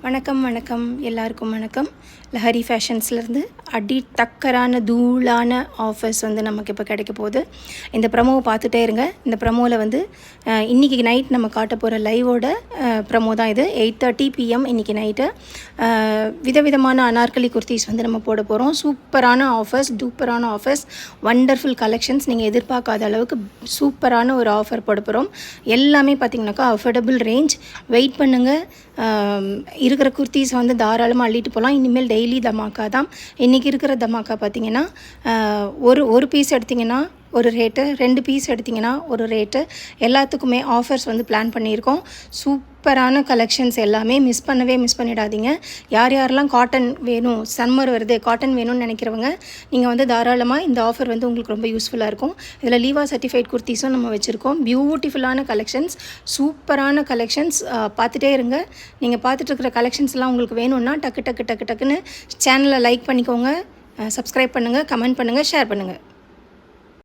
வணக்கம் வணக்கம் எல்லாருக்கும் வணக்கம். லஹரி ஃபேஷன்ஸ்லேருந்து அடி டக்கரான தூளான ஆஃபர்ஸ் வந்து நமக்கு இப்போ கிடைக்க போகுது. இந்த ப்ரமோவை பார்த்துட்டே இருங்க. இந்த ப்ரமோவில் வந்து இன்றைக்கி நைட் நம்ம காட்ட போகிற லைவோட ப்ரமோ தான் இது. 8:30 PM இன்றைக்கி நைட்டு விதவிதமான அனார்கலி குர்த்திஸ் வந்து நம்ம போட போகிறோம். சூப்பரான ஆஃபர்ஸ், டூப்பரான ஆஃபர்ஸ், வண்டர்ஃபுல் கலெக்ஷன்ஸ். நீங்கள் எதிர்பார்க்காத அளவுக்கு சூப்பரான ஒரு ஆஃபர் போட போகிறோம். எல்லாமே பார்த்திங்கனாக்கா அஃபோர்டபுள் ரேஞ்ச். வெயிட் பண்ணுங்கள். இருக்கிற குர்த்திஸ் வந்து தாராளமாக அள்ளிட்டு போகலாம். இனிமேல் டெய்லி தமாக்கா தான். இன்றைக்கி இருக்கிற தமாக்கா பார்த்திங்கன்னா ஒரு பீஸ் எடுத்திங்கன்னா ஒரு ரேட்டு, 2 பீஸ் எடுத்திங்கன்னா ஒரு ரேட்டு. எல்லாத்துக்குமே ஆஃபர்ஸ் வந்து பிளான் பண்ணியிருக்கோம். சூப்பரான கலெக்ஷன்ஸ் எல்லாமே மிஸ் பண்ணிடாதீங்க. யாரெல்லாம் காட்டன் வேணும், சம்மர் வருது காட்டன் வேணும்னு நினைக்கிறவங்க நீங்கள் வந்து தாராளமாக இந்த ஆஃபர் வந்து உங்களுக்கு ரொம்ப யூஸ்ஃபுல்லாக இருக்கும். இதில் லீவா சர்டிஃபைட் குர்த்திஸும் நம்ம வச்சுருக்கோம். பியூட்டிஃபுல்லான கலெக்ஷன்ஸ், சூப்பரான கலெக்ஷன்ஸ். பார்த்துட்டே இருங்க. நீங்கள் பார்த்துட்ருக்கிற கலெக்ஷன்ஸ்லாம் உங்களுக்கு வேணும்னா டக்குன்னு சேனலை லைக் பண்ணிக்கோங்க, சப்ஸ்கிரைப் பண்ணுங்கள், கமெண்ட் பண்ணுங்கள், ஷேர் பண்ணுங்கள்.